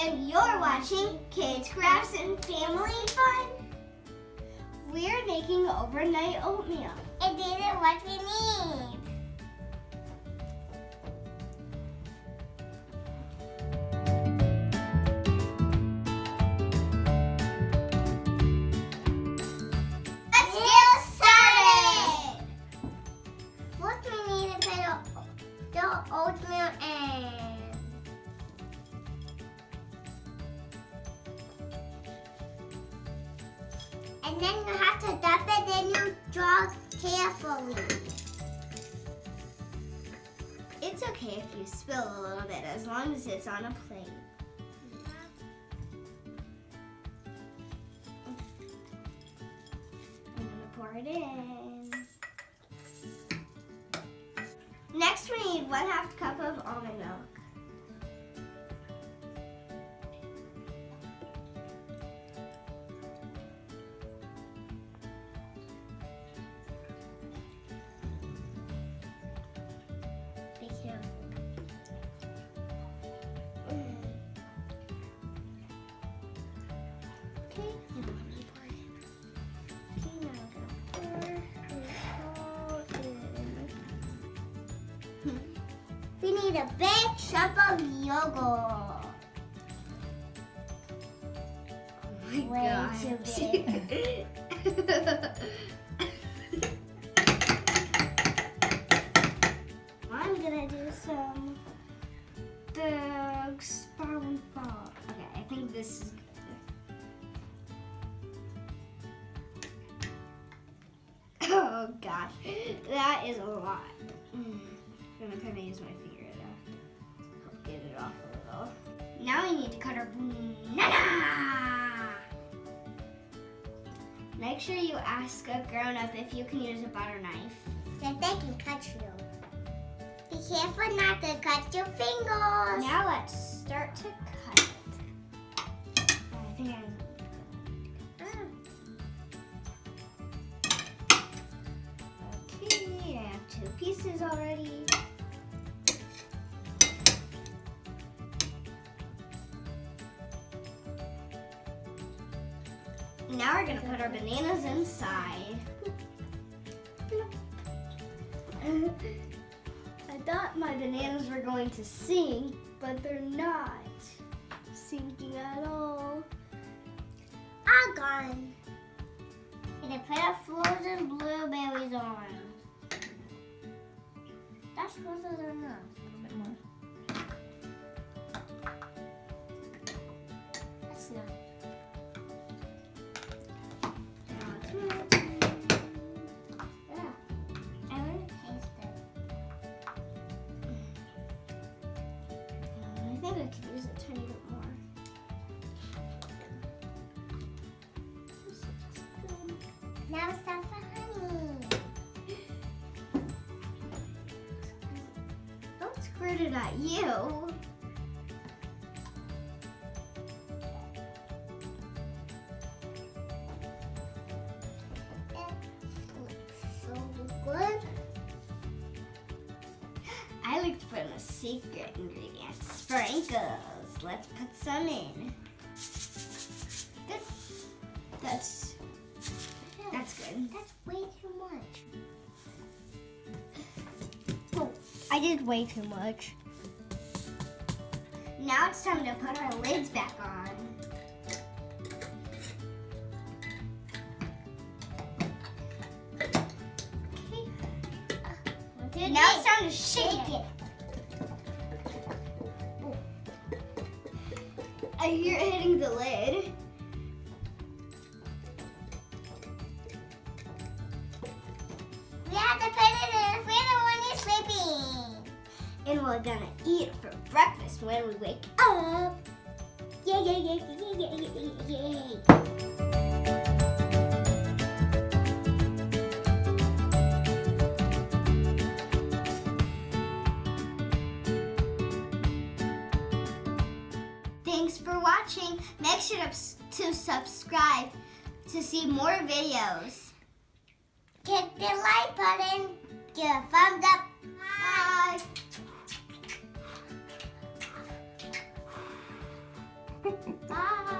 and you're watching Kids, Crafts, and Family Fun. We're making overnight oatmeal. It isn't what we need. Let's get started. First we need to put the oatmeal in. And then you have to dump it, then you draw carefully. It's okay if you spill a little bit as long as it's on a plate. I'm gonna pour it in. Next we need 1/2 cup of almond milk. Be careful. Okay, now I'm gonna pour it in. Okay, now I'm gonna pour it all in. We need a big cup of yogurt. Oh my Way God. too big. I'm gonna do some big spoonful. Okay, I think this is good. Oh gosh, that is a lot. I'm gonna kind of use my finger to help get it off a little. Now we need to cut our banana. Make sure you ask a grown-up if you can use a butter knife. Then they can cut you. Be careful not to cut your fingers. Now let's start to cut it. I think Okay, I have 2 pieces already. Now we're gonna put our bananas inside. I thought my bananas were going to sink, but they're not sinking at all. All gone. And I put our frozen blueberries on. That's frozen enough. A bit more. That's enough. Now it's melting. Yeah. I want to taste it. I think I could use a tiny bit more. This looks good. Now it's time for honey. Don't squirt it at you. So good. I like to put in a secret ingredient, sprinkles. Let's put some in. Good. That's good. That's way too much. Oh, I did way too much. Now it's time to put our lids back on. Okay. Now it's time to shake it. I hear it hitting the lid. We have to put it in the freezer when you're sleeping. And we're gonna eat it for breakfast when we wake up. Yay, yay, yay, yay, yay, yay, yay. Thanks for watching. Make sure to subscribe to see more videos. Hit the like button, give a thumbs up. Bye. Bye.